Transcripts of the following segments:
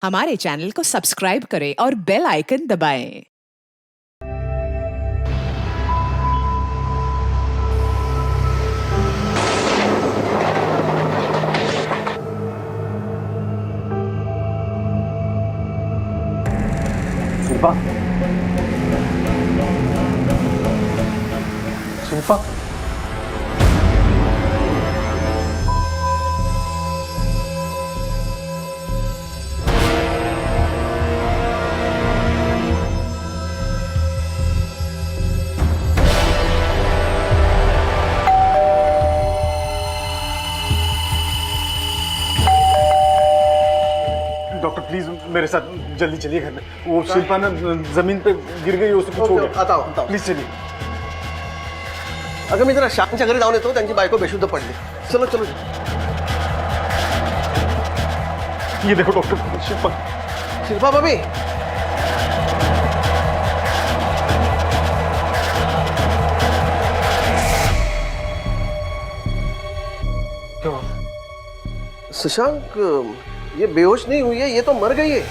हमारे चैनल को सब्सक्राइब करें और बेल आइकन दबाएं। शिल्पा, शिल्पा, डॉक्टर प्लीज मेरे साथ जल्दी चलिए घर में। वो शिल्पा ना जमीन पे गिर गई, उसको कुछ हो गया। आता प्लीज चलिए। अगं मी जरा श्यामच्या घरी जाऊन येतो, त्यांची बायको बेशुद्ध पडली। चलो चलो। ये देखो डॉक्टर, शिल्पा। शिल्पा भाभी, क्या हुआ? शशांक ये बेहोश नहीं हुई है, ये तो मर गई है।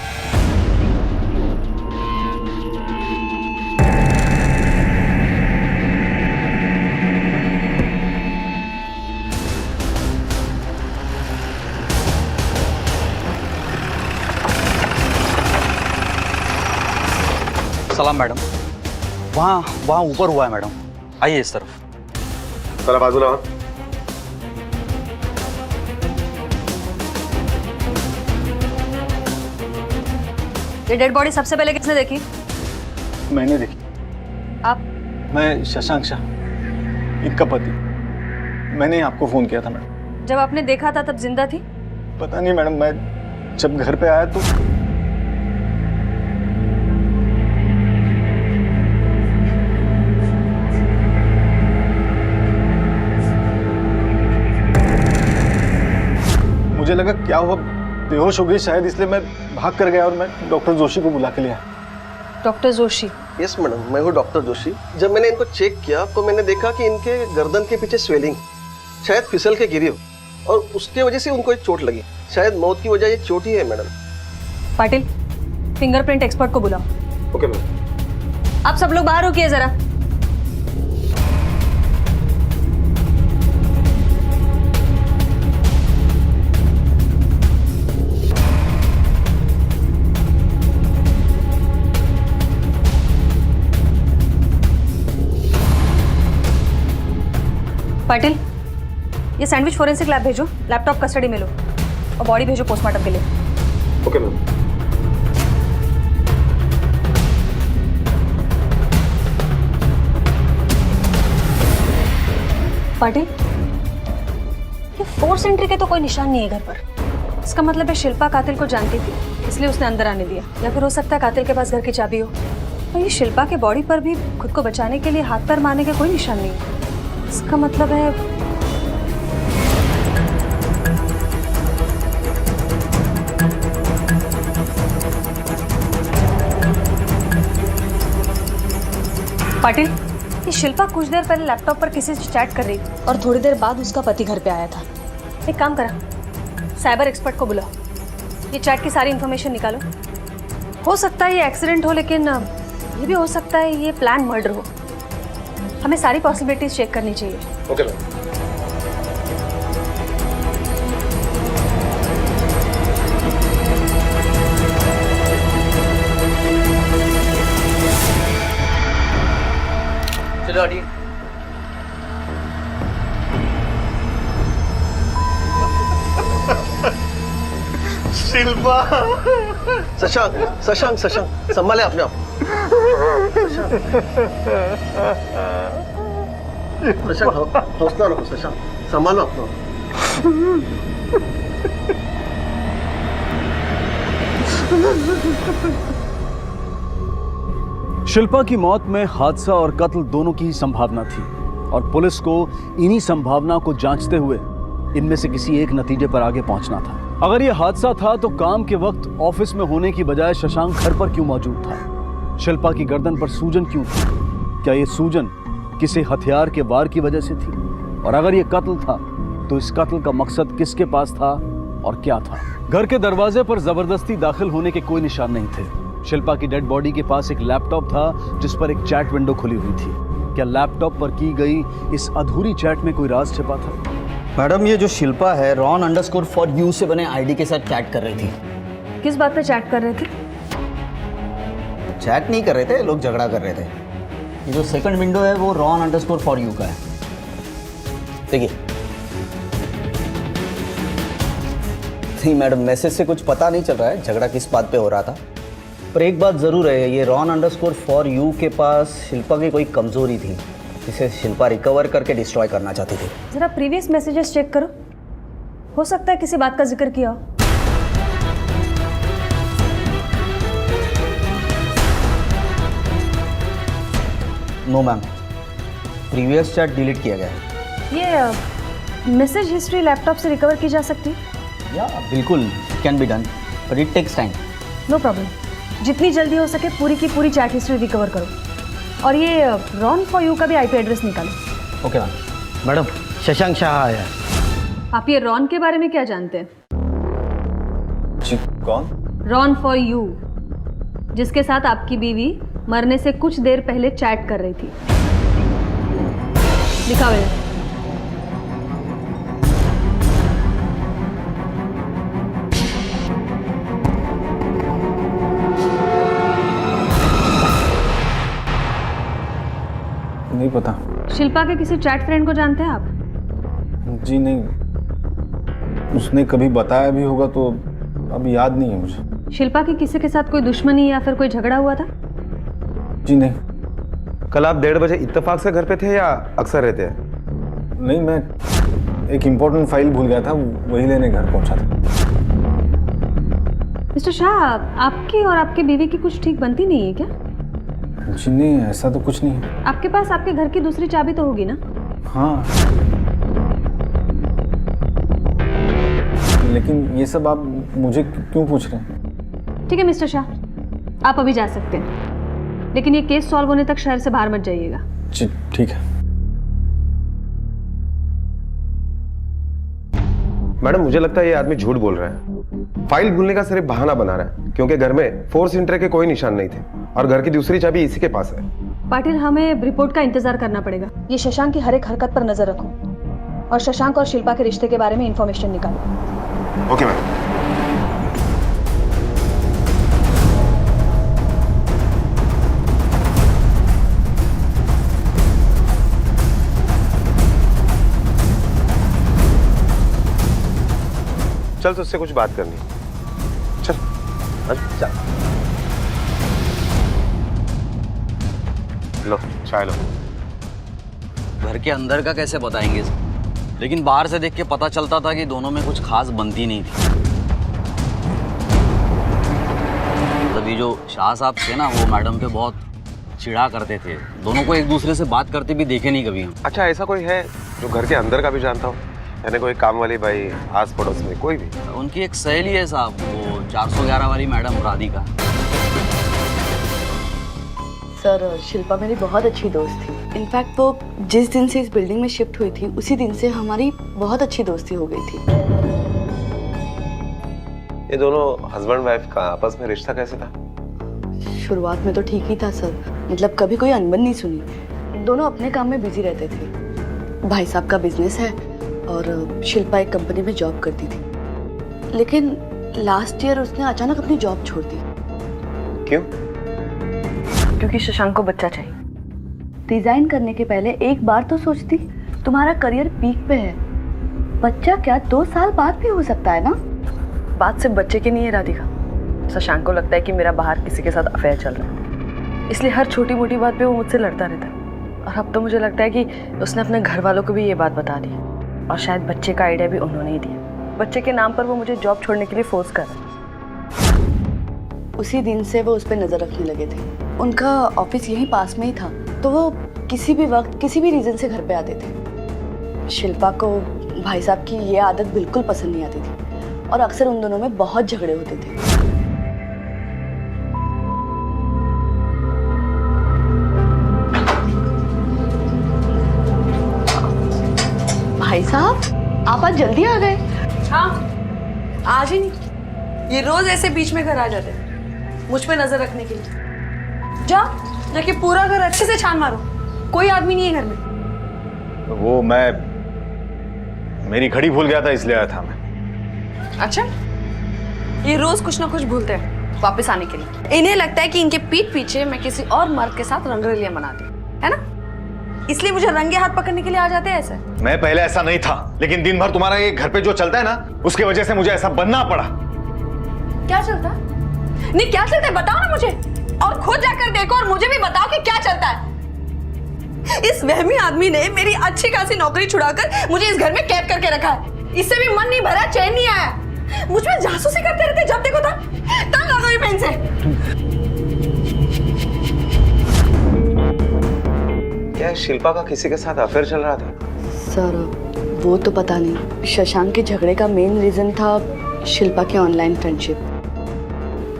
सलाम मैडम। वहाँ ऊपर हुआ है मैडम, आइए इस तरफ। चला बाजूला। ये डेड बॉडी सबसे पहले किसने देखी? मैंने देखी। आप? मैं शशांक शाह, इनका पति। मैंने आपको फोन किया था मैडम। जब आपने देखा था तब जिंदा थी? पता नहीं मैडम, मैं जब घर पे आया तो मुझे लगा क्या हुआ, बेहोश हो गई शायद, इसलिए मैं भाग कर गया और मैं डॉक्टर जोशी को बुला के लिया। डॉक्टर जोशी? यस मैडम, मैं हूँ डॉक्टर जोशी। जब मैंने इनको चेक किया तो मैंने देखा कि इनके गर्दन के पीछे स्वेलिंग, शायद फिसल के गिरी हो और उसके वजह से उनको एक चोट लगी। शायद मौत की वजह ये चोट ही है मैडम। पाटिल, फिंगरप्रिंट एक्सपर्ट को बुलाओ। Okay ma'am. आप सब लोग बाहर रुकिए जरा। पाटिल, ये सैंडविच फोरेंसिक लैब भेजो, लैपटॉप कस्टडी में लो और बॉडी भेजो पोस्टमार्टम के लिए। Okay ma'am. पाटिल, ये फोर्स एंट्री के तो कोई निशान नहीं है घर पर। इसका मतलब है शिल्पा कातिल को जानती थी, इसलिए उसने अंदर आने दिया। या फिर हो सकता है कातिल के पास घर की चाबी हो। और ये शिल्पा के बॉडी पर भी खुद को बचाने के लिए हाथ पैर मारने के कोई निशान नहीं है। इसका मतलब है पाटिल, ये शिल्पा कुछ देर पहले लैपटॉप पर किसी से चैट कर रही थी और थोड़ी देर बाद उसका पति घर पे आया था। एक काम करा, साइबर एक्सपर्ट को बुलाओ, ये चैट की सारी इंफॉर्मेशन निकालो। हो सकता है ये एक्सीडेंट हो, लेकिन ये भी हो सकता है ये प्लान मर्डर हो। हमें सारी पॉसिबिलिटीज चेक करनी चाहिए। Okay ma'am. चलो हटिए। शिल्पा। शशांक शशांक शशांक, संभाले अपने आप। शशांक, हौसला रखो शशांक, संभालो अपना। शिल्पा की मौत में हादसा और कत्ल दोनों की ही संभावना थी और पुलिस को इन्हीं संभावना को जांचते हुए इनमें से किसी एक नतीजे पर आगे पहुंचना था। अगर यह हादसा था तो काम के वक्त ऑफिस में होने की बजाय शशांक घर पर क्यों मौजूद था? शिल्पा की गर्दन पर सूजन क्यों थी? क्या यह सूजन किसी हथियार के वार की वजह से थी? और अगर यह कत्ल था तो इस कत्ल का मकसद किसके पास था और क्या था? घर के दरवाजे पर जबरदस्ती दाखिल होने के कोई निशान नहीं थे। शिल्पा की डेड बॉडी के पास एक लैपटॉप था जिस पर एक चैट विंडो खुली हुई थी। क्या लैपटॉप पर की गई इस अधूरी चैट में कोई राज छिपा था? मैडम, ये जो शिल्पा है ron_for_you से बने आईडी के साथ चैट कर रही थी। किस बात पे चैट कर रहे थे? चैट नहीं कर रहे थे, लोग झगड़ा कर रहे थे। ये जो सेकंड विंडो है वो ron_for_you का है। देखिए। नहीं मैडम, मैसेज से कुछ पता नहीं चल रहा है झगड़ा किस बात पे हो रहा था, पर एक बात ज़रूर है, ये ron_for_you के पास शिल्पा की कोई कमज़ोरी थी जिसे शिल्पा रिकवर करके डिस्ट्रॉय करना चाहती थी। जरा प्रीवियस मैसेजेस चेक करो, हो सकता है किसी बात का जिक्र किया हो। No ma'am, previous chat delete किया गया है। ये मैसेज हिस्ट्री लैपटॉप से रिकवर की जा सकती है? या बिल्कुल, can be done, but it takes time. No problem, जितनी जल्दी हो सके पूरी की पूरी चैट हिस्ट्री रिकवर करो। और ये ron_for_you का भी आईपी एड्रेस निकालो। Okay ma'am. Madam, Shashank Shah आया है। आप ये रॉन के बारे में क्या जानते हैं? जी कौन? ron_for_you, जिसके साथ आपकी बीवी मरने से कुछ देर पहले चैट कर रही थी। लिखा हुआ है। नहीं पता। शिल्पा के किसी चैट फ्रेंड को जानते हैं आप? जी नहीं, उसने कभी बताया भी होगा तो अभी याद नहीं है मुझे। शिल्पा की किसी के साथ कोई दुश्मनी या फिर कोई झगड़ा हुआ था? जी नहीं। कल आप 1:30 बजे इत्तेफाक से घर पे थे या अक्सर रहते हैं? नहीं, मैं एक इम्पोर्टेंट फाइल भूल गया था, वही लेने घर पहुंचा था। मिस्टर शाह, आपकी और आपके बीवी की कुछ ठीक बनती नहीं है क्या? जी नहीं, ऐसा तो कुछ नहीं है। आपके पास आपके घर की दूसरी चाबी तो होगी ना? हाँ, लेकिन ये सब आप मुझे क्यों पूछ रहे हैं? ठीक है मिस्टर शाह, आप अभी जा सकते हैं, लेकिन ये केस सॉल्व होने तक शहर से बाहर मत जाइएगा। जी ठीक है। मैडम, मुझे लगता है ये आदमी झूठ बोल रहा है। फाइल भूलने का सिर्फ बहाना बना रहा है, क्योंकि घर में फोर्स एंट्री के कोई निशान नहीं थे और घर की दूसरी चाबी इसी के पास है। पाटिल, हमें रिपोर्ट का इंतजार करना पड़ेगा। ये शशांक की हर एक हरकत पर नजर रखो और शशांक और शिल्पा के रिश्ते के बारे में इंफॉर्मेशन निकालो। Okay ma'am. चल, तो उससे कुछ बात करनी है। चल चल। लो चाय लो। घर के अंदर का कैसे बताएंगे, लेकिन बाहर से देख के पता चलता था कि दोनों में कुछ खास बनती नहीं थी। मतलब ये जो शाह साहब थे ना, वो मैडम पे बहुत चिढ़ा करते थे। दोनों को एक दूसरे से बात करते भी देखे नहीं कभी हम। अच्छा, ऐसा कोई है जो घर के अंदर का भी जानता हो? यानी कोई काम वाली भाई, आस पड़ोस में कोई भी? उनकी एक सहेली है साहब, वो 411 वाली मैडम राधिका। सर, शिल्पा मेरी बहुत अच्छी दोस्त थी। इनफैक्ट वो जिस दिन से इस बिल्डिंग में शिफ्ट हुई थी उसी दिन से हमारी बहुत अच्छी दोस्ती हो गई थी। ये दोनों हस्बैंड वाइफ का आपस में रिश्ता कैसे था? शुरुआत में तो ठीक ही था सर, मतलब कभी कोई अनबन नहीं सुनी। दोनों अपने काम में बिजी रहते थे। भाई साहब का बिजनेस है और शिल्पा एक कंपनी में जॉब करती थी, लेकिन लास्ट ईयर उसने अचानक अपनी जॉब छोड़ दी। क्यों? क्योंकि शशांक को बच्चा चाहिए। रिजाइन करने के पहले एक बार तो सोचती, तुम्हारा करियर पीक पे है, बच्चा क्या 2 साल बाद भी हो सकता है ना। बात सिर्फ बच्चे की नहीं है राधिका, शशांक को लगता है कि मेरा बाहर किसी के साथ अफेयर चल रहा है, इसलिए हर छोटी मोटी बात पे वो मुझसे लड़ता रहता है। और अब तो मुझे लगता है कि उसने अपने घर वालों को भी ये बात बता दी और शायद बच्चे का आइडिया भी उन्होंने ही दिया। बच्चे के नाम पर वो मुझे जॉब छोड़ने के लिए फोर्स कर रहा है। उसी दिन से वो उस पर नज़र रखने लगे थे। उनका ऑफिस यहीं पास में ही था, तो वो किसी भी वक्त किसी भी रीज़न से घर पे आते थे। शिल्पा को भाई साहब की ये आदत बिल्कुल पसंद नहीं आती थी और अक्सर उन दोनों में बहुत झगड़े होते थे। भाई साहब, आप आज जल्दी आ गए। हाँ, आज ही नहीं, ये रोज ऐसे बीच में घर आ जाते हैं मुझ पे नजर रखने के लिए। जाके पूरा घर अच्छे से छान मारो, कोई आदमी नहीं है घर में। वो मेरी घड़ी भूल गया था इसलिए आया था मैं। अच्छा, ये रोज कुछ ना कुछ भूलते हैं वापस आने के लिए। इन्हें लगता है कि इनके पीठ पीछे मैं किसी और मर्द के साथ रंगरलियां मनाती हूँ, है ना? इसलिए मुझे रंगे हाथ पकड़ने के लिए आ जाते हैं ऐसे। मैं पहले ऐसा नहीं था, लेकिन दिन भर तुम्हारा ये घर पे जो चलता है ना, उसकी वजह से मुझे ऐसा बनना पड़ा। क्या चलता है? नहीं, क्या चलता है बताओ ना मुझे, और खुद जाकर देखो और मुझे भी बताओ कि क्या चलता है। इस वहमी आदमी ने मेरी अच्छी खासी नौकरी छुड़ाकर मुझे इस घर में कैद करके रखा है। इससे भी मन नहीं भरा, चैन नहीं आया। मुझ में जासूसी करते रहते, जब देखो तंग आ गई मैं इनसे। क्या शिल्पा का किसी के साथ अफेयर चल रहा था? सर वो तो पता नहीं। शशांक के झगड़े का मेन रीजन था शिल्पा के ऑनलाइन फ्रेंडशिप।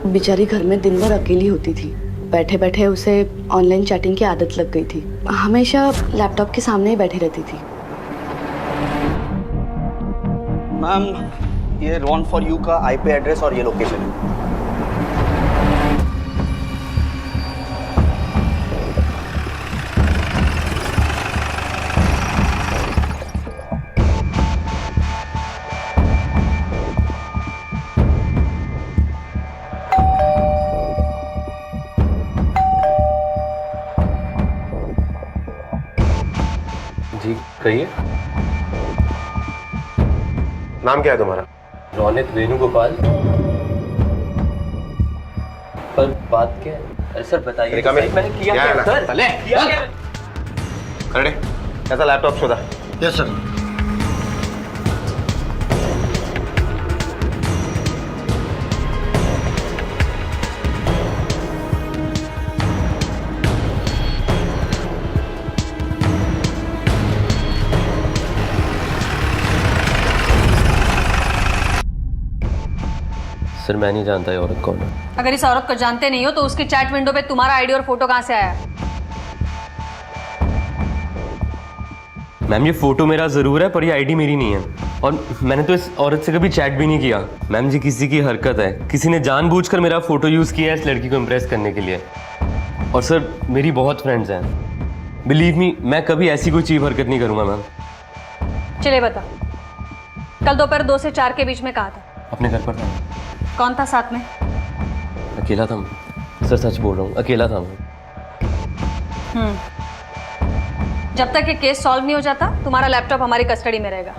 बेचारी घर में दिन भर अकेली होती थी, बैठे बैठे उसे ऑनलाइन चैटिंग की आदत लग गई थी। हमेशा लैपटॉप के सामने ही बैठी रहती थी। मैम, ये रॉन फॉर यू का आईपी एड्रेस और ये लोकेशन है। जी कहिए। नाम क्या है तुम्हारा? रौनित वेणुगोपाल। पर बात क्या है सर, बताइए। मैंने किया क्या सर? किया क्या? अरे ऐसा लैपटॉप शुदा। Yes sir. सर मैं नहीं जानता ये औरत कौन है। अगर इस औरत को जानते नहीं हो तो उसकी चैट विंडो पे तुम्हारा आईडी और फोटो कहाँ से आया? मैम ये फोटो मेरा जरूर है पर ये आईडी मेरी नहीं है, और मैंने तो इस औरत से कभी चैट भी नहीं किया। मैम जी किसी की हरकत है, किसी ने जानबूझकर मेरा फोटो यूज किया है इस लड़की को इम्प्रेस करने के लिए। और सर मेरी बहुत फ्रेंड्स हैं, बिलीव मी मैं कभी ऐसी कोई चीज हरकत नहीं करूंगा मैम। चलिए बता, कल दोपहर 2 से 4 के बीच में कहा था? अपने घर पर था। कौन था साथ में? अकेला था सर, सच बोल रहा हूँ, अकेला था मैं। जब तक ये केस सॉल्व नहीं हो जाता तुम्हारा लैपटॉप हमारी कस्टडी में रहेगा,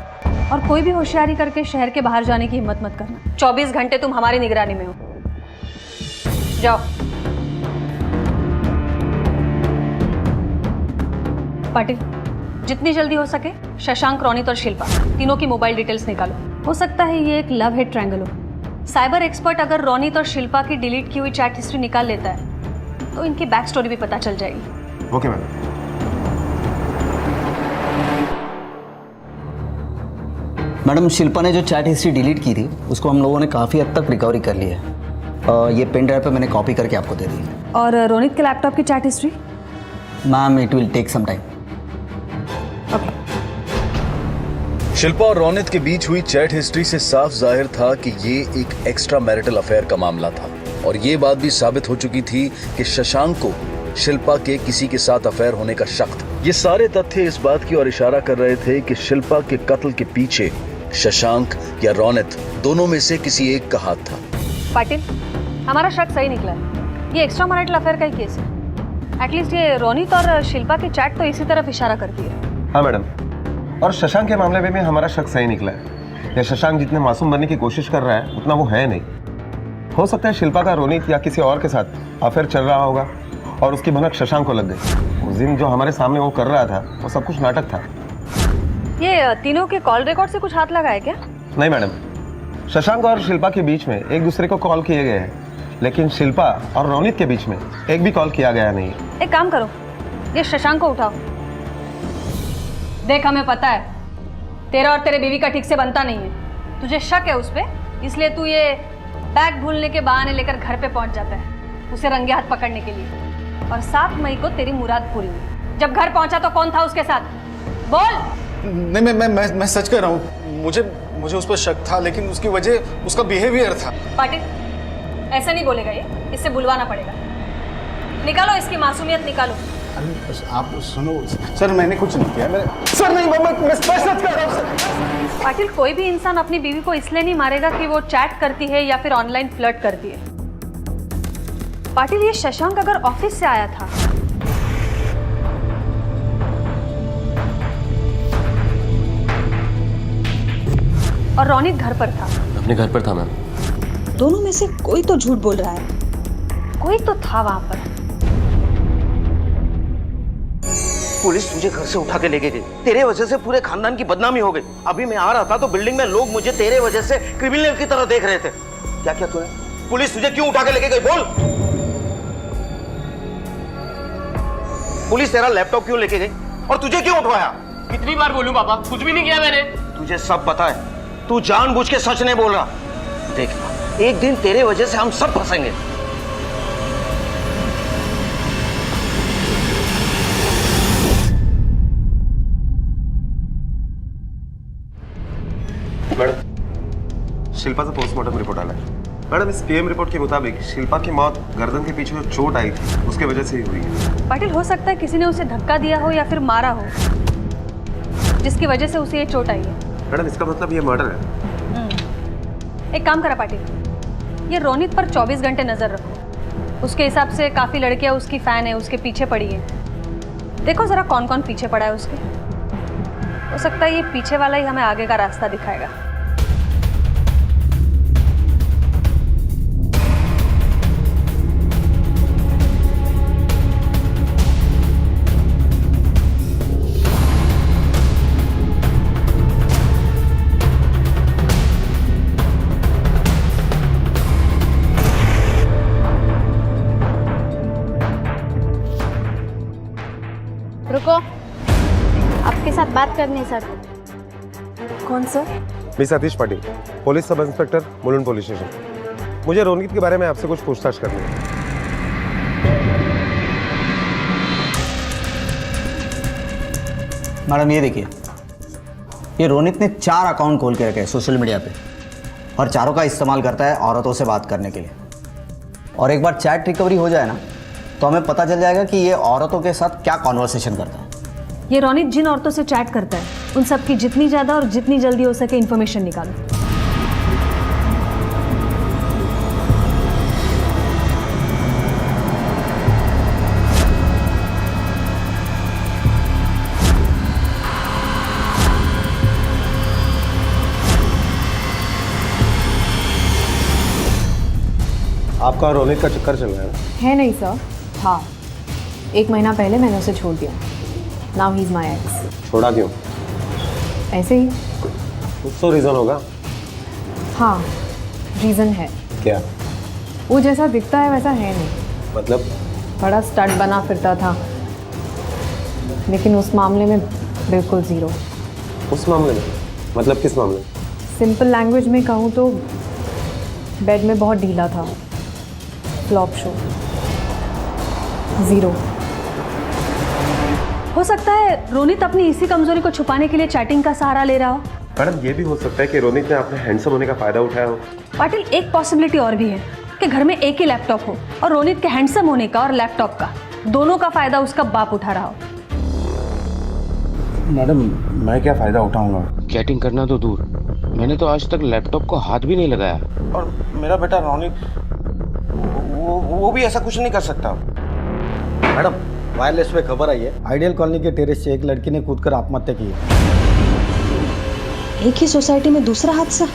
और कोई भी होशियारी करके शहर के बाहर जाने की हिम्मत मत करना। 24 घंटे तुम हमारी निगरानी में हो। जाओ। पाटिल, जितनी जल्दी हो सके शशांक, रौनित और शिल्पा तीनों की मोबाइल डिटेल्स निकालो। हो सकता है ये एक लव हेट ट्रायंगल हो। साइबर एक्सपर्ट अगर रौनित और शिल्पा की डिलीट की हुई चैट हिस्ट्री निकाल लेता है तो इनकी बैक स्टोरी भी पता चल जाएगी। Okay ma'am. मैडम, शिल्पा ने जो चैट हिस्ट्री डिलीट की थी उसको हम लोगों ने काफ़ी हद तक रिकवरी कर लिया है। ये पेन ड्राइव पे मैंने कॉपी करके आपको दे दी। और रौनित के लैपटॉप की chat history? Ma'am it will take some time. Okay. Shilpa और रौनित के बीच हुई चैट हिस्ट्री से साफ जाहिर था कि ये एक एक्स्ट्रा मैरिटल अफेयर का मामला था, और ये बात भी साबित हो चुकी थी कि शशांक को शिल्पा के किसी के साथ अफेयर होने का शक था। ये सारे तथ्य इस बात की ओर इशारा कर रहे थे कि शिल्पा के कत्ल के पीछे शशांक या रौनित दोनों में से किसी एक का हाथ था। पाटिल, हमारा शक सही निकला है। ये एक्स्ट्रा मैरिटल अफेयर का ही केस है। एटलीस्ट ये रौनित और शिल्पा की चैट तो इसी तरफ इशारा करती है। हाँ मैडम, और शशांक के मामले में भी हमारा शक सही निकला है। या शशांक जितने मासूम बनने की कोशिश कर रहा है उतना वो है नहीं। हो सकता है शिल्पा का रौनित या किसी और के साथ अफेयर चल रहा होगा और उसकी भनक शशांक को लग गई। उस दिन जो हमारे सामने वो कर रहा था वो सब कुछ नाटक था। ये तीनों के कॉल रिकॉर्ड से कुछ हाथ लगा है क्या? नहीं मैडम, शशांक और शिल्पा के बीच में एक दूसरे को कॉल किए गए हैं, लेकिन शिल्पा और रौनित के बीच में एक भी कॉल किया गया नहीं। एक काम करो, ये शशांक को उठाओ। देख, हमें पता है तेरा और तेरे बीवी का ठीक से बनता नहीं है। तुझे शक है उस पर, इसलिए तू ये बैग भूलने के बहाने लेकर घर पे पहुंच जाता है उसे रंगे हाथ पकड़ने के लिए। और 7 मई को तेरी मुराद पूरी हुई। जब घर पहुंचा तो कौन था उसके साथ? बोल। नहीं, मैं सच कह रहा हूँ। मुझे उस पर शक था, लेकिन उसकी वजह उसका बिहेवियर था। पाटिल, ऐसा नहीं बोलेगा ये, इससे बुलवाना पड़ेगा। निकालो इसकी मासूमियत, निकालो। अरे बस आप सुनो सर, मैंने कुछ नहीं किया। सर नहीं, मैं स्पष्ट कर रहा हूँ सर। पाटिल, कोई भी इंसान अपनी बीवी को इसलिए नहीं मारेगा कि वो चैट करती है या फिर ऑनलाइन फ्लर्ट करती है। पाटिल, ये शशांक अगर ऑफिस से आया था और रोनित घर पर था। अपने घर पर था मैम। दोनों में से कोई तो झूठ बोल रहा है। कोई तो था वहां पर। पुलिस तुझे घर से उठा के लेके गई, तेरे वजह से पूरे खानदान की बदनामी हो गई। अभी मैं आ रहा था तो बिल्डिंग में लोग मुझे तेरे वजह से क्रिमिनल की तरह देख रहे थे। क्या क्या तूने? पुलिस तुझे क्यों उठा के लेके गई, बोल। पुलिस तेरा लैपटॉप क्यों लेके गई और तुझे क्यों उठवाया? कितनी बार बोलूं पापा, कुछ भी नहीं किया मैंने। तुझे सब पता है, तू जानबूझ के सच नहीं बोल रहा। देख, एक दिन तेरे वजह से हम सब फंसेंगे। मैडम, शिल्पा से पोस्टमार्टम रिपोर्ट आना है। मैडम, इस पीएम रिपोर्ट के मुताबिक शिल्पा की मौत गर्दन के पीछे जो चोट आई थी उसके वजह से ही हुई है। पाटिल, हो सकता है किसी ने उसे धक्का दिया हो या फिर मारा हो, जिसकी वजह से उसे ये चोट आई है। मैडम, इसका मतलब ये मर्डर है। एक काम करा पाटिल, ये रोनित पर 24 घंटे नजर रखो। उसके हिसाब से काफी लड़कियां उसकी फैन है, उसके पीछे पड़ी है। देखो जरा कौन कौन पीछे पड़ा है उसके। हो सकता है ये पीछे वाला ही हमें आगे का रास्ता दिखाएगा। रुको, आपके साथ बात करनी है सर। कौन सर? मैं Satish Patil, police sub inspector, Mulund police station. मुझे रोनित के बारे में आपसे कुछ पूछताछ करनी है। मैडम ये देखिए, ये रोनित ने 4 अकाउंट खोल के रखे हैं सोशल मीडिया पे और चारों का इस्तेमाल करता है औरतों से बात करने के लिए। और एक बार चैट रिकवरी हो जाए ना तो हमें पता चल जाएगा कि ये औरतों के साथ क्या कॉन्वर्सेशन करता है। ये रोनित जिन औरतों से चैट करता है उन सब की जितनी ज़्यादा और जितनी जल्दी हो सके इन्फॉर्मेशन निकालो। आपका रोनित का चक्कर चल रहा है नहीं सर। हाँ, 1 महीना पहले मैंने उसे छोड़ दिया। Now he is my x. छोड़ा क्यों? ऐसे ही। कुछ तो रीज़न होगा। हाँ, रीज़न है। क्या? वो जैसा दिखता है वैसा है नहीं। मतलब? बड़ा स्टंट बना फिरता था, लेकिन उस मामले में बिल्कुल ज़ीरो। उस मामले में? मतलब किस मामले? सिंपल लैंग्वेज में कहूँ तो बेड में बहुत ढीला था। Flop show, zero. हो सकता है रोनित अपनी इसी कमजोरी को छुपाने के लिए चैटिंग का सहारा ले रहा हो। मैडम, ये भी हो सकता है कि रोनित ने अपने हैंडसम होने का फायदा उठाया हो। पाटिल, एक पॉसिबिलिटी और भी है कि घर में एक ही लैपटॉप हो और रोनित के हैंडसम होने का और लैपटॉप का दोनों का फायदा उसका बाप उठा रहा हो। मैडम, मैं क्या फ़ायदा उठाऊंगा? चैटिंग करना तो दूर, मैंने तो आज तक लैपटॉप को हाथ भी नहीं लगाया। और मेरा बेटा रोनित वो भी ऐसा कुछ नहीं कर सकता। मैडम, वायरलेस पे खबर आई है, आइडियल कॉलोनी के टेरेस से एक लड़की ने कूदकर आत्महत्या की है। एक ही सोसाइटी में दूसरा हादसा।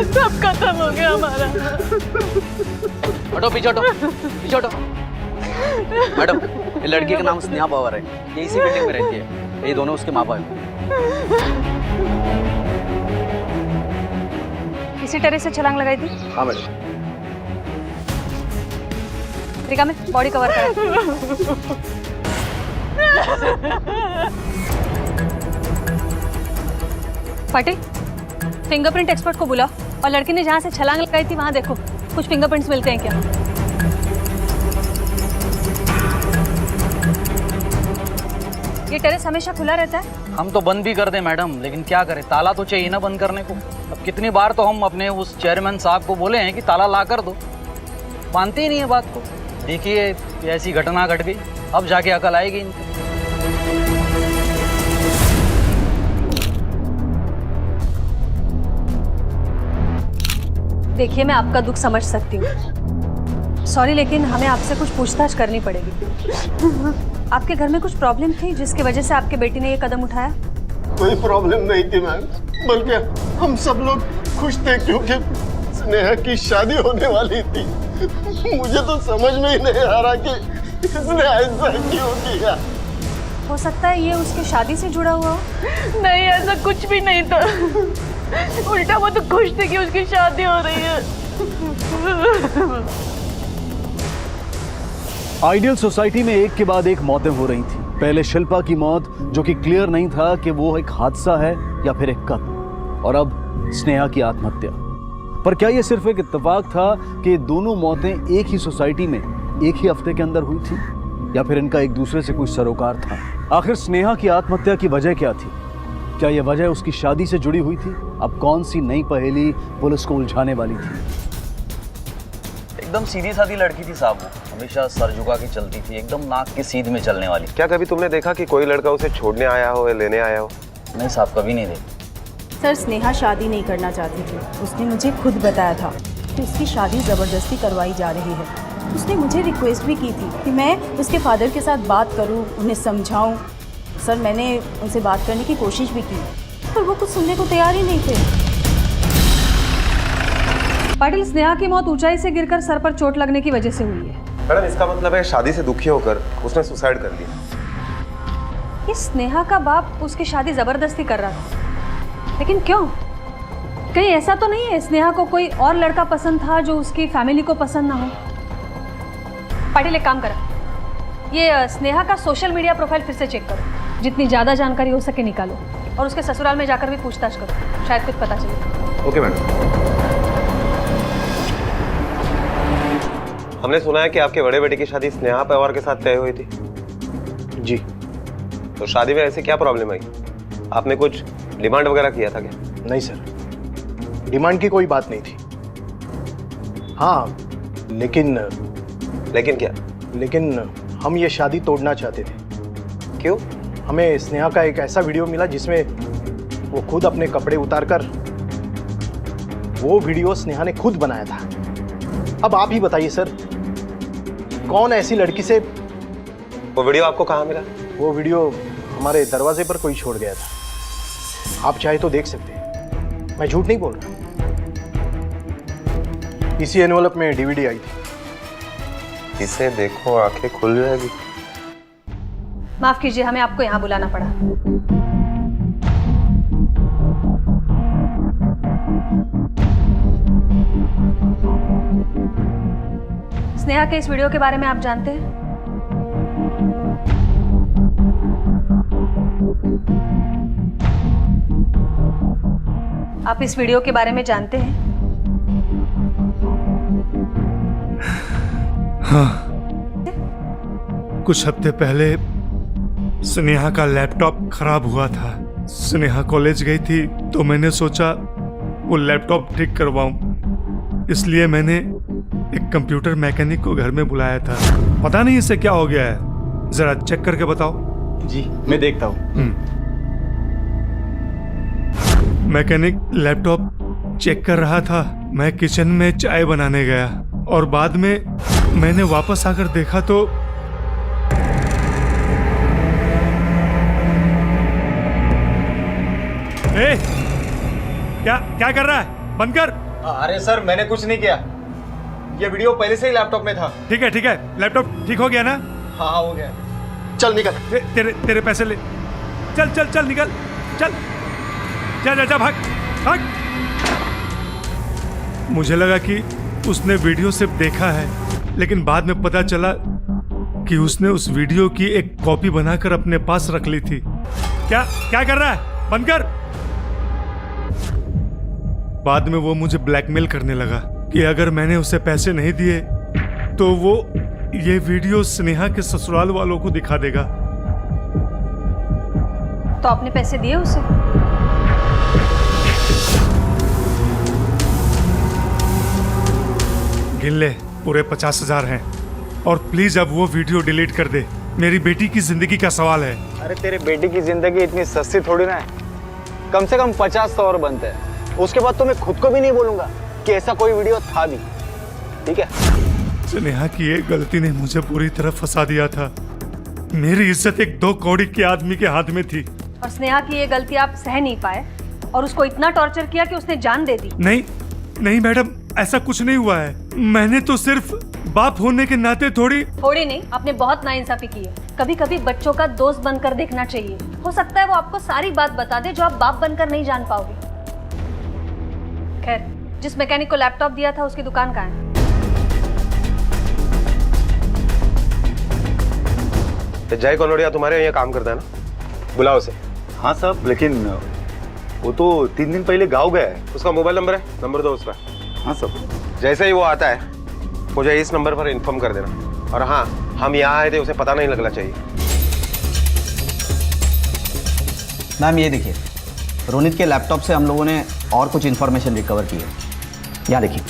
सब खत्म हो गया हमारा। हटो, पीछे हटो, पीछे हटो। मैडम, ये लड़की का नाम स्नेहा पवार है, ये इसी बिल्डिंग में रहती है। ये दोनों उसके माँ बाप हैं। इसी टेरेस से छलांग लगाई थी? हाँ मैडम। रिका में बॉडी कवर कर। पाटिल, फिंगरप्रिंट एक्सपर्ट को बुलाओ और लड़की ने जहाँ से छलांग लगाई थी वहाँ देखो कुछ फिंगरप्रिंट्स मिलते हैं क्या। ये टेरेस हमेशा खुला रहता है? हम तो बंद भी कर दें मैडम, लेकिन क्या करें, ताला तो चाहिए ना बंद करने को। अब कितनी बार तो हम अपने उस चेयरमैन साहब को बोले हैं कि ताला ला कर दो, मानते ही नहीं है बात को। देखिए ये ऐसी घटना घट गई, अब जाके अकल आएगी इनको। देखिए मैं आपका दुख समझ सकती हूँ, सॉरी, लेकिन हमें आपसे कुछ पूछताछ करनी पड़ेगी। आपके घर में कुछ प्रॉब्लम थी जिसकी वजह से आपके बेटी ने ये कदम उठाया? कोई प्रॉब्लम नहीं थी मैम, बल्कि हम सब लोग खुश थे क्योंकि स्नेहा की शादी होने वाली थी। मुझे तो समझ में ही नहीं आ रहा कि इसने ऐसा क्यों किया। हो सकता है ये उसकी शादी से जुड़ा हुआ हो। नहीं, ऐसा कुछ भी नहीं था। उल्टा वो तो खुश थे कि उसकी शादी हो रही है। आइडियल सोसाइटी में एक के बाद एक मौतें हो रही थी। पहले शिल्पा की मौत, जो कि क्लियर नहीं था कि वो एक हादसा है या फिर एक कत्ल, और अब स्नेहा की आत्महत्या। पर क्या ये सिर्फ एक इत्तेफाक था कि दोनों मौतें एक ही सोसाइटी में एक ही हफ्ते के अंदर हुई थी, या फिर इनका एक दूसरे से कोई सरोकार था? आखिर स्नेहा की आत्महत्या की वजह क्या थी? क्या यह वजह उसकी शादी से जुड़ी हुई थी? अब कौन सी नई पहेली पुलिस को उलझाने वाली थी? एकदम सीधी सादी लड़की थी साहब, वो हमेशा सर झुका के चलती थी, एकदम नाक की सीध में चलने वाली। क्या कभी तुमने देखा कि कोई लड़का उसे छोड़ने आया हो या लेने आया हो? नहीं साहब, कभी नहीं देखी। सर, स्नेहा शादी नहीं करना चाहती थी। उसने मुझे खुद बताया था कि उसकी शादी ज़बरदस्ती करवाई जा रही है। उसने मुझे रिक्वेस्ट भी की थी कि मैं उसके फादर के साथ बात करूं, उन्हें समझाऊं। सर, मैंने उनसे बात करने की कोशिश भी की, पर वो कुछ सुनने को तैयार ही नहीं थे। पाटिल, स्नेहा की मौत ऊंचाई से गिरकर सर पर चोट लगने की वजह से हुई है। मैडम, इसका मतलब है शादी से दुखी होकर उसने सुसाइड कर लिया। ये स्नेहा का बाप उसकी शादी जबरदस्ती कर रहा था, लेकिन क्यों? कहीं ऐसा तो नहीं है स्नेहा को कोई और लड़का पसंद था जो उसकी फैमिली को पसंद ना हो? पाटिल, एक काम करो, ये स्नेहा का सोशल मीडिया प्रोफाइल फिर से चेक करो, जितनी ज़्यादा जानकारी हो सके निकालो, और उसके ससुराल में जाकर भी पूछताछ करो, शायद कुछ पता चले। Okay madam. हमने सुना है कि आपके बड़े बेटे की शादी स्नेहा पवार के साथ तय हुई थी। जी। तो शादी में ऐसे क्या प्रॉब्लम आई? आपने कुछ डिमांड वगैरह किया था क्या? नहीं सर, डिमांड की कोई बात नहीं थी। हाँ, लेकिन क्या? लेकिन हम ये शादी तोड़ना चाहते थे। क्यों? हमें स्नेहा का एक ऐसा वीडियो मिला जिसमें वो खुद अपने कपड़े उतारकर, वो वीडियो स्नेहा ने खुद बनाया था। अब आप ही बताइए सर, कौन ऐसी लड़की से? वो वीडियो आपको कहाँ मिला? वो वीडियो हमारे दरवाजे पर कोई छोड़ गया था। आप चाहे तो देख सकते हैं, मैं झूठ नहीं बोल रहा। इसी एनवलप में डीवीडी आई थी। इसे देखो, आंखें खुल जाएगी। माफ कीजिए, हमें आपको यहाँ बुलाना पड़ा। स्नेहा के इस वीडियो के बारे में आप जानते हैं? आप इस वीडियो के बारे में जानते हैं? हाँ, कुछ हफ्ते पहले स्नेहा का लैपटॉप खराब हुआ था। स्नेहा कॉलेज गई थी तो मैंने सोचा वो लैपटॉप ठीक करवाऊं, इसलिए मैंने एक कंप्यूटर मैकेनिक को घर में बुलाया था। पता नहीं इसे क्या हो गया है, जरा चेक करके बताओ। जी, मैं देखता हूँ। मैकेनिक लैपटॉप चेक कर रहा था, मैं किचन में चाय बनाने गया और बाद में मैंने वापस आकर देखा तो क्या कर रहा है? बंद कर। अरे सर, मैंने कुछ नहीं किया, ये वीडियो पहले से ही लैपटॉप में था। ठीक है, लैपटॉप ठीक हो गया ना? हाँ, हो गया। चल निकल। तेरे पैसे ले। चल निकल, चल जा, भाग। मुझे लगा कि उसने वीडियो सिर्फ देखा है, लेकिन बाद में पता चला कि उसने उस वीडियो की एक कॉपी बनाकर अपने पास रख ली थी। क्या कर रहा है? बंद कर। बाद में वो मुझे ब्लैकमेल करने लगा कि अगर मैंने उसे पैसे नहीं दिए तो वो ये वीडियो स्नेहा के ससुराल वालों को दिखा देगा। तो आपने पैसे दिए उसे? गिन ले, पूरे 50,000 हैं। और प्लीज अब वो वीडियो डिलीट कर दे, मेरी बेटी की जिंदगी का सवाल है। अरे तेरे बेटी की जिंदगी इतनी सस्ती थोड़ी ना है, कम से कम 50 और बनते हैं। उसके बाद तो मैं खुद को भी नहीं बोलूंगा कि ऐसा कोई वीडियो था भी, ठीक है? स्नेहा की एक गलती ने मुझे पूरी तरह फंसा दिया था। मेरी इज्जत एक 2 कौड़ी के आदमी के हाथ में थी। और स्नेहा की ये गलती आप सह नहीं पाए और उसको इतना टॉर्चर किया कि उसने जान दे दी। नहीं नहीं मैडम, ऐसा कुछ नहीं हुआ है। मैंने तो सिर्फ बाप होने के नाते थोड़ी नहीं, आपने बहुत नाइंसाफी की है। कभी कभी बच्चों का दोस्त बनकर देखना चाहिए। हो सकता है वो आपको सारी बात बता दे जो आप बाप बनकर नहीं जान पाओगे। खैर, जिस मैकेनिक को लैपटॉप दिया था उसकी दुकान कहाँ है? जय कनोड़िया तुम्हारे यहाँ काम करता है ना, बुलाओ उसे। हाँ साहब, लेकिन वो तो 3 दिन पहले गाँव गया है। उसका मोबाइल नंबर है, नंबर दो उसका। हाँ साहब। जैसे ही वो आता है मुझे इस नंबर पर इन्फॉर्म कर देना। और हाँ, हम यहाँ आए थे, उसे पता नहीं लगना चाहिए। मैम ये देखिए, रोनित के लैपटॉप से हम लोगों ने और कुछ इन्फॉर्मेशन रिकवर की है। यहाँ देखिए,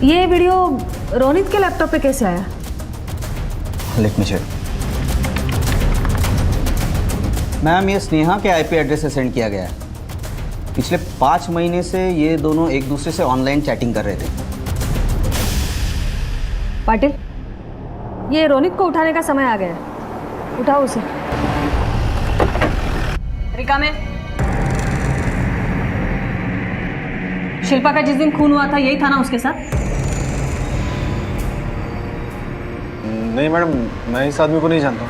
ये वीडियो रोनित के लैपटॉप पे कैसे आया? Let me check. मैम ये स्नेहा के आईपी एड्रेस से सेंड किया गया है। पिछले 5 महीने से ये दोनों एक दूसरे से ऑनलाइन चैटिंग कर रहे थे। पाटिल, ये रोनित को उठाने का समय आ गया है। उठाओ उसे। रिका में शिल्पा का जिस दिन खून हुआ था यही था ना उसके साथ? नहीं मैडम, मैं इस आदमी को नहीं जानता।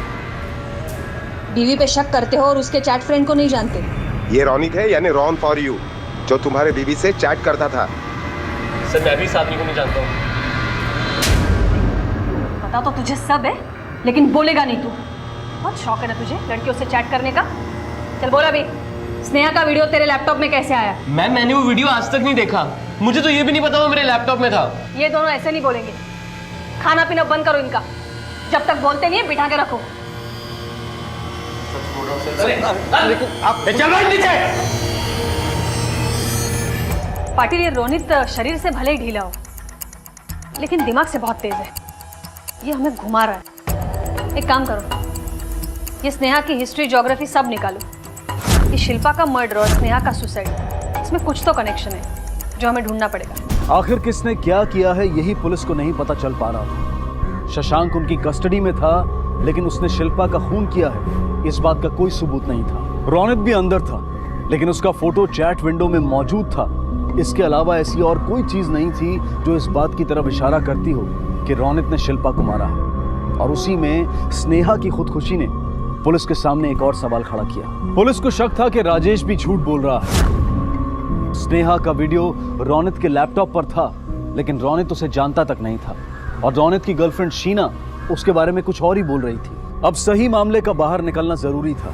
बीवी पे शक करते हो और उसके चैट फ्रेंड को नहीं जानते? ये रोनित है, यानी रॉन फॉर यू, जो तुम्हारे बीवी से चैट करता था। सर मैं भी इस आदमी को नहीं जानता हूँ। पता तो तुझे सब है, लेकिन बोलेगा नहीं तू। बहुत शौक है ना तुझे लड़कियों से चैट करने का। चल बोला भी, स्नेहा का वीडियो तेरे लैपटॉप में कैसे आया? मैम मैंने वो वीडियो आज तक नहीं देखा, मुझे तो ये भी नहीं पता वो मेरे लैपटॉप में था। ये दोनों ऐसे नहीं बोलेंगे। खाना पीना बंद करो इनका, जब तक बोलते नहीं है बिठा के रखो। पाटिल, ये रोनित शरीर से भले ही ढीला हो लेकिन दिमाग से बहुत तेज है। ये हमें घुमा रहा है। एक काम करो, ये स्नेहा की हिस्ट्री, ज्योग्राफी सब निकालो। ये शिल्पा का मर्डर और स्नेहा का सुसाइड, इसमें कुछ तो कनेक्शन है जो हमें ढूंढना पड़ेगा। आखिर किसने क्या किया है यही पुलिस को नहीं पता चल पा रहा था। शशांक उनकी कस्टडी में था, लेकिन उसने शिल्पा का खून किया है इस बात का कोई सबूत नहीं था। रोनित भी अंदर था, लेकिन उसका फोटो चैट विंडो में मौजूद था। इसके अलावा ऐसी और कोई चीज नहीं थी जो इस बात की तरफ इशारा करती हो कि रोनित ने शिल्पा को मारा है। और उसी में स्नेहा की खुदकुशी ने पुलिस के सामने एक और सवाल खड़ा किया। पुलिस को शक था कि राजेश भी झूठ बोल रहा है। स्नेहा का वीडियो रोनित के लैपटॉप पर था, लेकिन रोनित उसे जानता तक नहीं था और रोनित की गर्लफ्रेंड शीना उसके बारे में कुछ और ही बोल रही थी। अब सही मामले का बाहर निकलना जरूरी था।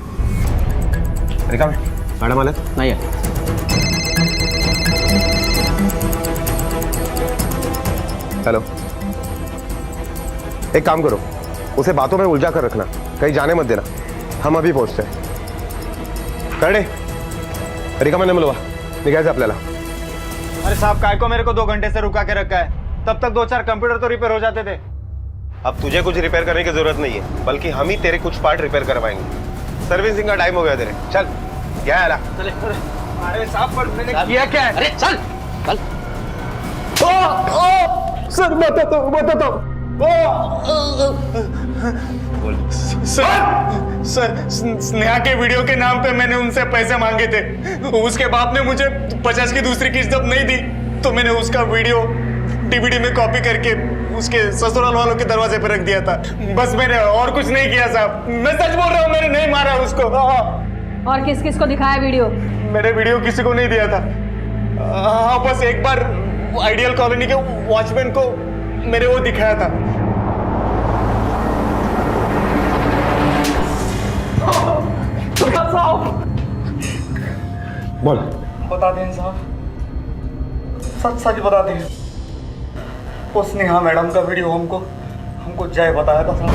रिका मैडम आले नहीं है। हेलो, एक काम करो, उसे बातों में उलझा कर रखना, कहीं जाने मत देना। हम अभी पहुंचते हैं। करणे, रिका मैंने मिलवा निघायचं आपल्याला। अरे साहब, काय को मेरे को 2 घंटे से रुका के रखा है? तब तक 2-4 कंप्यूटर तो रिपेयर हो जाते थे। अब तुझे कुछ रिपेयर करने की जरूरत नहीं है, बल्कि हम ही तेरे कुछ पार्ट रिपेयर करवाएंगे। सर्विसिंग का टाइम हो गया तेरे। चल क्या है? चले। अरे साहब, पर मैंने किया क्या है? अरे चल चल। सर बता दो। सर, स्नेहा के वीडियो के नाम पे मैंने उनसे पैसे मांगे थे। उसके बाप ने मुझे 50 की दूसरी किस्त जब नहीं दी तो मैंने उसका वीडियो डीवीडी में कॉपी करके उसके ससुराल वालों के दरवाजे पर रख दिया था। बस मैंने और कुछ नहीं किया साहब। मैं सच बोल रहा हूँ, मैंने नहीं मारा उसको। और किस किस को दिखाया वीडियो? मैंने वीडियो किसी को नहीं दिया था। हाँ, बस एक बार आइडियल कॉलोनी के वॉचमैन को मैंने वो दिखाया था। बोल। बता दें साहब, सच बता दें। वो स्नेहा मैडम का वीडियो हमको जय बताया था साहब।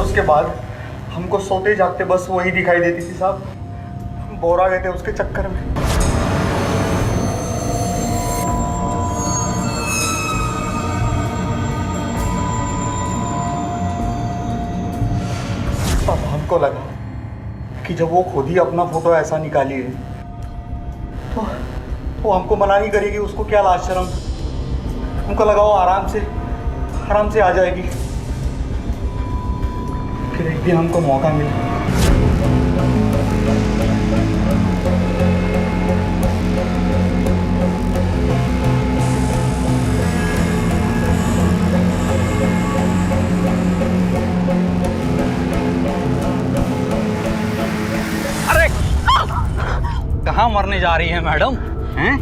उसके बाद हमको सोते जागते बस वही दिखाई देती थी साहब। हम बोर आ गए थे उसके चक्कर में। अब हमको लगा कि जब वो खुद ही अपना फोटो ऐसा निकाली है तो वो हमको मना नहीं करेगी, उसको क्या लाज शर्म। हमको लगा वो आराम से आ जाएगी। फिर एक दिन हमको मौका मिला। कहाँ मरने जा रही है मैडम हैं?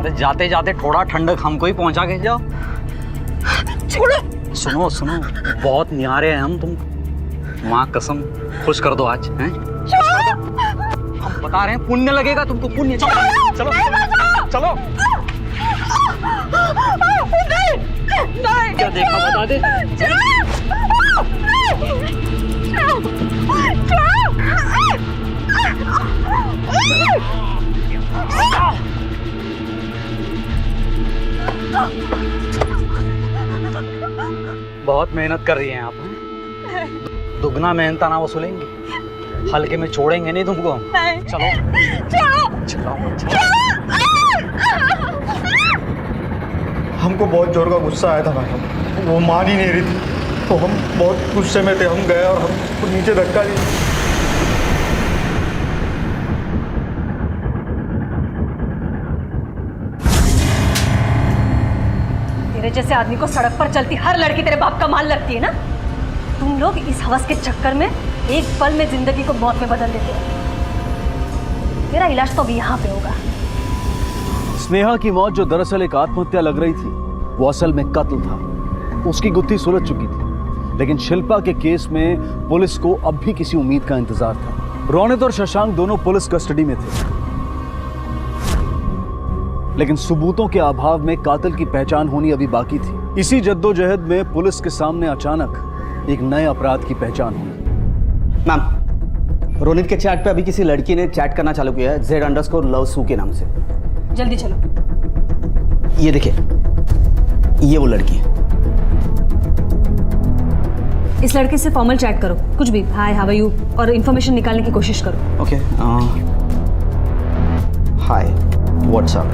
अरे जाते जाते थोड़ा ठंडक हमको ही पहुंचा के जाओ। सुनो सुनो, बहुत न्यारे हैं हम तुम। माँ कसम, खुश कर दो आज हैं? हम बता रहे हैं पुण्य लगेगा तुमको, पुण्य। चलो चलो चलो। क्या देखा बता दे। बहुत मेहनत कर रही हैं आप, दुगना मेहनत ना वसूलेंगे, हल्के में छोड़ेंगे नहीं तुमको। चलो चलो। हमको बहुत जोर का गुस्सा आया था मैडम, वो मान ही नहीं रही थी, तो हम बहुत गुस्से में थे। हम गए और हमको नीचे धक्का दिया। तेरे जैसे आदमी को सड़क पर चलती हर लड़की तेरे बाप का माल लगती है ना। तुम लोग इस हवस के चक्कर में एक पल में जिंदगी को मौत में बदल देते हो। तेरा इलाज तो अभी यहाँ पे होगा। स्नेहा की मौत जो दरअसल एक आत्महत्या लग रही थी, वो असल में कत्ल था। उसकी गुत्थी सुलझ चुकी थी, लेकिन शिल्पा के केस में पुलिस को अब भी किसी उम्मीद का इंतजार था। रौनित और शशांक दोनों पुलिस कस्टडी में थे, लेकिन सबूतों के अभाव में कातिल की पहचान होनी अभी बाकी थी। इसी जद्दोजहद में पुलिस के सामने अचानक एक नए अपराध की पहचान हुई। मैम, रोनित के चैट पे अभी किसी लड़की ने चैट करना चालू किया है, Z_love_Sue के नाम से। जल्दी चलो। ये देखिए, ये वो लड़की है। इस लड़के से फॉर्मल चैट करो, कुछ भी, हाय हाउ आर यू, और इन्फॉर्मेशन निकालने की कोशिश करो। Okay, hi what's up.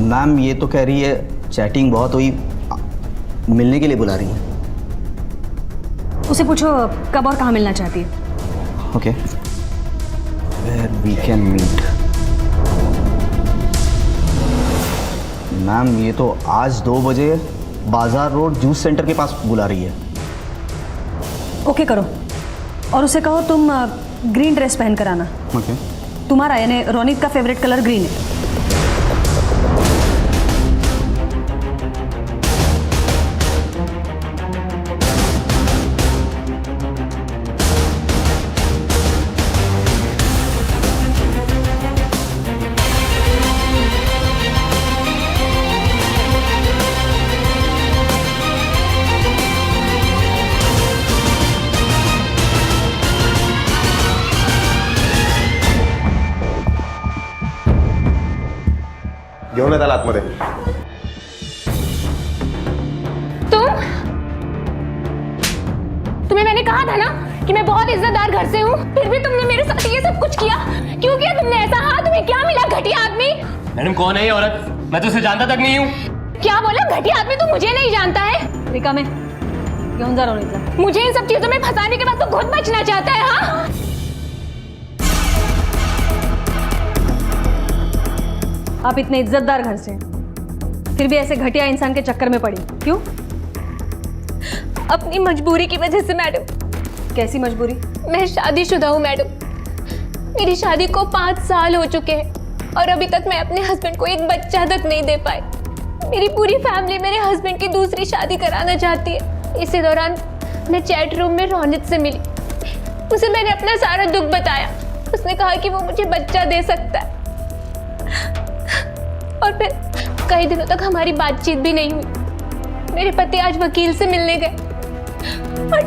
मैम, ये तो कह रही है चैटिंग बहुत हुई, मिलने के लिए बुला रही है। उसे पूछो कब और कहाँ मिलना चाहती है। Okay, where we can meet. Ma'am, ये तो आज 2 बजे बाजार रोड जूस सेंटर के पास बुला रही है। ओके करो, और उसे कहो तुम ग्रीन ड्रेस पहन कर आना। ओके। तुम्हारा यानी रोनित का फेवरेट कलर ग्रीन है। घेऊन येताल आतमध्ये। तुम्हें मैंने कहा था ना कि मैं बहुत इज्जतदार घर से हूँ, फिर भी तुमने मेरे साथ ये सब कुछ किया। क्यों किया तुमने ऐसा? हाँ, तुम्हें क्या मिला घटिया आदमी? मैडम, कौन है ये औरत? मैं तो उसे जानता तक नहीं हूँ। क्या बोला? घटिया आदमी तो मुझे नहीं जानता है। रिका, मैं क्यों जा रहा हूँ? मुझे इन सब चीजों में फंसाने के बाद तो खुद बचना चाहता है। हाँ, आप इतने इज्जतदार घर से फिर भी ऐसे घटिया इंसान के चक्कर में पड़ी क्यों? अपनी मजबूरी की वजह से मैडम। कैसी मजबूरी? मैं शादीशुदा हूँ मैडम। मेरी शादी को 5 साल हो चुके हैं और अभी तक मैं अपने हस्बैंड को एक बच्चा तक नहीं दे पाई। मेरी पूरी फैमिली मेरे हस्बैंड की दूसरी शादी कराना चाहती है। इसी दौरान मैं चैट रूम में रोनित से मिली। उसे मैंने अपना सारा दुख बताया। उसने कहा कि वो मुझे बच्चा दे सकता है और फिर कई दिनों तक हमारी बातचीत भी नहीं हुई। मेरे पति आज वकील से मिलने गए और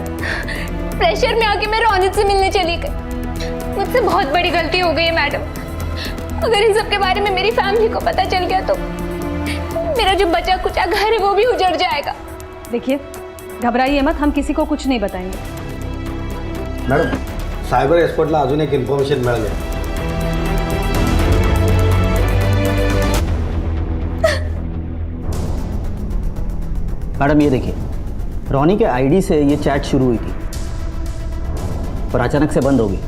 प्रेशर में आके मैं रोनित से मिलने चली गई। मुझसे बहुत बड़ी गलती हो गई है मैडम। अगर इन सब के बारे में मेरी फैमिली को पता चल गया तो मेरा जो बचा कुचा घर है वो भी उजड़ जाएगा। देखिए, घबराइए मत, हम किसी को कुछ नहीं बताएंगे। मॅडम, सायबर एक्सपर्टला अजून एक इन्फॉर्मेशन मिळाली आहे. मैडम ये देखिए, रोनी के आईडी से ये चैट शुरू हुई थी और अचानक से बंद हो गई।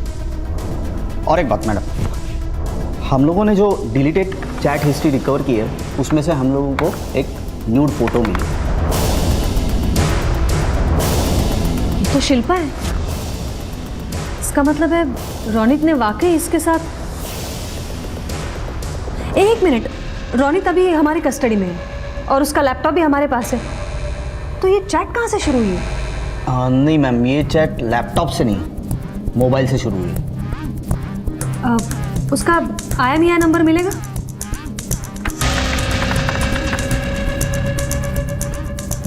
और एक बात मैडम, हम लोगों ने जो डिलीटेड चैट हिस्ट्री रिकवर की है उसमें से हम लोगों को एक न्यूड फोटो मिली। ये तो शिल्पा है। इसका मतलब है रोनित ने वाकई इसके साथ। एक मिनट, रोनित अभी हमारी कस्टडी में है और उसका लैपटॉप भी हमारे पास है, तो ये चैट कहाँ से शुरू हुई है? नहीं मैम, ये चैट लैपटॉप से नहीं, मोबाइल से शुरू हुई है। उसका IMEI नंबर मिलेगा?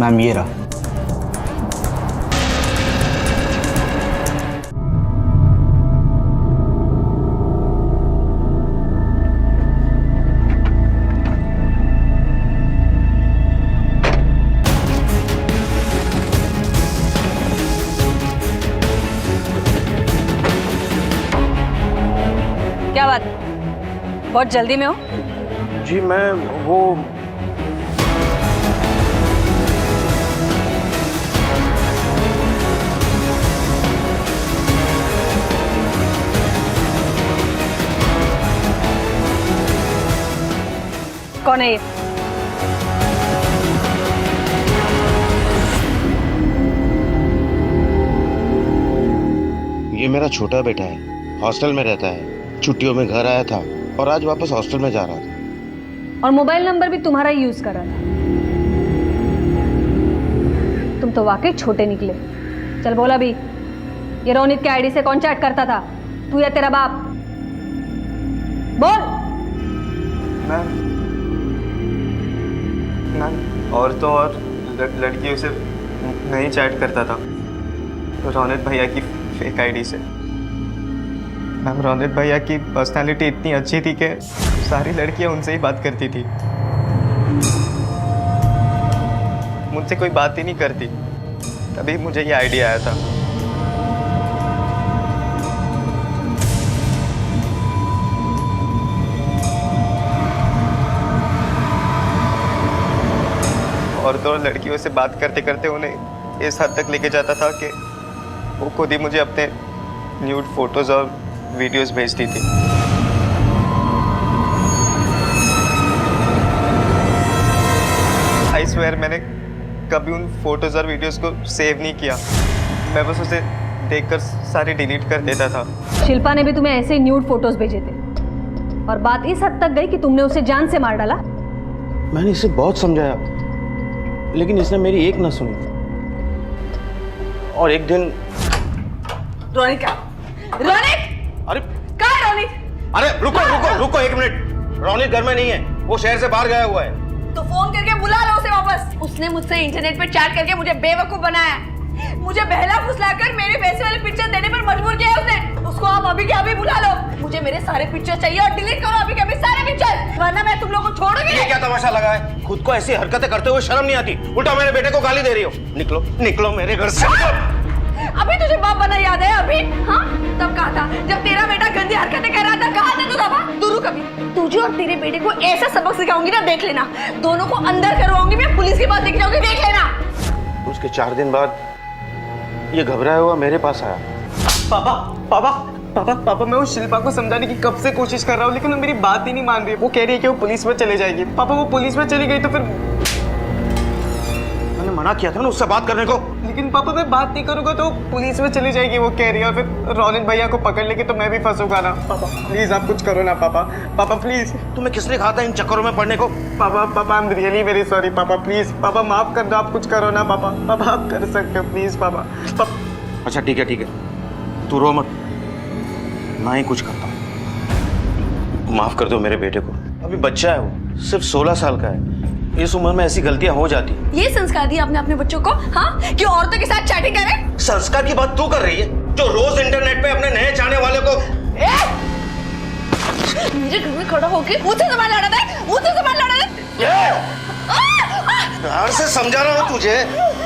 मैम ये रहा। क्या बात, बहुत जल्दी में हो? जी मैं वो कौन है ये? ये मेरा छोटा बेटा है, हॉस्टल में रहता है। छुट्टियों में घर आया था और आज वापस हॉस्टल में जा रहा था। और मोबाइल नंबर भी तुम्हारा ही यूज कर रहा था। तुम तो वाकई छोटे निकले। चल बोला भी, ये रोनित के आईडी से कौन चैट करता था, तू या तेरा बाप? बोल। मैम और तो और लड़कियों से नहीं चैट करता था, रोनित भैया की फेक आईडी से। मैम रोनित भैया की पर्सनालिटी इतनी अच्छी थी कि सारी लड़कियां उनसे ही बात करती थी, मुझसे कोई बात ही नहीं करती। तभी मुझे ये आइडिया आया था। और तो लड़कियों से बात करते करते उन्हें इस हद तक लेके जाता था कि वो खुद ही मुझे अपने न्यूड फोटोज और वीडियोस भेजती थी। आई स्वेयर मैंने कभी उन फोटोज और वीडियोस को सेव नहीं किया। मैं बस उसे देखकर सारे डिलीट कर देता था। शिल्पा ने भी तुम्हें ऐसे ही न्यूड फोटोज भेजे थे और बात इस हद तक गई कि तुमने उसे जान से मार डाला। मैंने इसे बहुत समझाया लेकिन इसने मेरी एक ना सुनी। और एक दिन रोनित क्या? रोनित! अरे कहाँ है रोनित? अरे रुको रुको रुको एक मिनट। रोनित घर में नहीं है, वो शहर से बाहर गया हुआ है। तो फोन करके बुला लो उसे वापस। उसने मुझसे इंटरनेट पे चैट करके मुझे बेवकूफ बनाया, मुझे बहला फुसलाकर मेरे पैसे वाले पिक्चर देने पर मजबूर किया है उसने। उसको आप अभी के अभी बुला लो। मुझे मेरे सारे पिक्चर चाहिए और डिलीट करो अभी के अभी सारे पिक्चर, वरना मैं तुम लोगों को छोड़ूंगी। ये क्या तमाशा लगा है? खुद को ऐसी हरकतें करते हुए शर्म नहीं आती, उल्टा मेरे बेटे को गाली दे रही हो। निकलो निकलो मेरे घर से। अभी तुझे बाप बना याद है? अभी हाँ तब कहा था जब तेरा बेटा गंदी हरकतें कर रहा था, कहा था तू दबा। तू रुक, अभी तुझे और तेरे बेटे को ऐसा सबक सिखाऊंगी ना, देख लेना। दोनों को अंदर करवाऊंगी मैं, पुलिस के पास लेके जाऊंगी, देख लेना। उसके 4 दिन बाद ये घबराया हुआ मेरे पास आया। पापा पापा पापा पापा मैं उस शिल्पा को समझाने की कब से कोशिश कर रहा हूँ लेकिन वो मेरी बात ही नहीं मान रही है। वो कह रही है कि वो पुलिस में चले जाएगी। पापा वो पुलिस में चली गई तो फिर मैंने मना किया था ना उससे बात करने को। लेकिन पापा मैं बात नहीं करूंगा तो पुलिस में चली जाएगी वो कह रही है, और फिर रोनित भैया को पकड़ लेगी तो मैं भी फंसूंगा ना। पापा प्लीज आप कुछ करो ना पापा। पापा प्लीज। तुम्हें किसने कहा था इन चक्करों में पड़ने को? पापा पापा I am really very sorry पापा, प्लीज पापा माफ कर दो, आप कुछ करो ना पापा। पापा आप कर सकते हो प्लीज पापा। अच्छा ठीक है तू रो मत, मैं ही कुछ करता हूँ। माफ कर दो मेरे बेटे को, अभी बच्चा है वो, सिर्फ 16 साल का है। इस उम्र में ऐसी गलतियां हो जाती। ये संस्कार दिया आपने अपने बच्चों को, हाँ, कि औरतों के साथ चैटिंग करे? संस्कार की बात तू कर रही है, जो रोज इंटरनेट पे अपने नए चाहने वाले को मेरे घर में खड़ा होके मुझसे ज़बान लड़ा दे, मुझसे ज़बान लड़ा दे। प्यार से समझा रहा हूँ तुझे,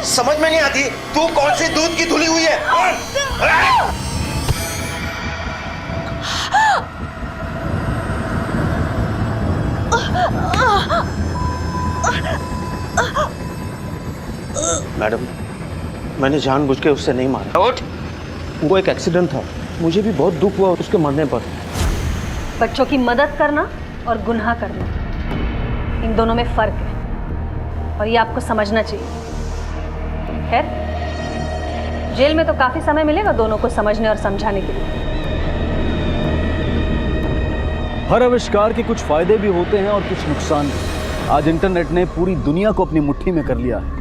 समझ में नहीं आती तू कौन सी दूध की धुली हुई है। मैडम, मैंने जानबूझ के उससे नहीं मारा। उठ। वो एक एक्सीडेंट था, मुझे भी बहुत दुख हुआ उसके मरने पर। बच्चों की मदद करना और गुनाह करना, इन दोनों में फर्क है और ये आपको समझना चाहिए। खैर, जेल में तो काफी समय मिलेगा दोनों को समझने और समझाने के लिए। हर आविष्कार के कुछ फायदे भी होते हैं और कुछ नुकसान भी। आज इंटरनेट ने पूरी दुनिया को अपनी मुट्ठी में कर लिया है,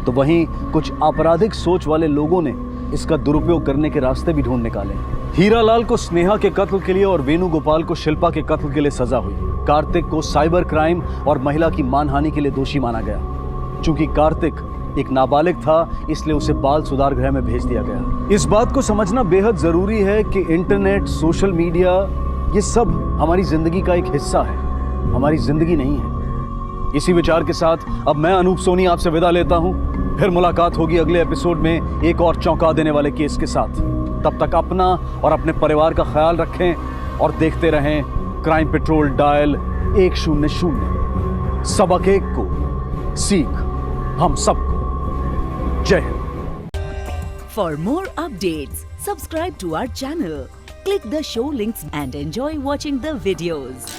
तो वहीं कुछ आपराधिक सोच वाले लोगों ने इसका दुरुपयोग करने के रास्ते भी ढूंढ निकाले। हीरालाल को स्नेहा के कत्ल के लिए और वेणुगोपाल को शिल्पा के कत्ल के लिए सजा हुई। कार्तिक को साइबर क्राइम और महिला की मानहानि के लिए दोषी माना गया। चूंकि कार्तिक एक नाबालिग था, इसलिए उसे बाल सुधार गृह में भेज दिया गया। इस बात को समझना बेहद जरूरी है कि इंटरनेट, सोशल मीडिया, ये सब हमारी जिंदगी का एक हिस्सा है, हमारी जिंदगी नहीं है। इसी विचार के साथ अब मैं अनूप सोनी आपसे विदा लेता हूं। फिर मुलाकात होगी अगले एपिसोड में एक और चौंका देने वाले केस के साथ। तब तक अपना और अपने परिवार का ख्याल रखें और देखते रहें क्राइम पेट्रोल डायल 100। सबक एक को, सीख हम सबको। जय Hind. For more updates, subscribe to our channel, click the show links and enjoy watching the videos.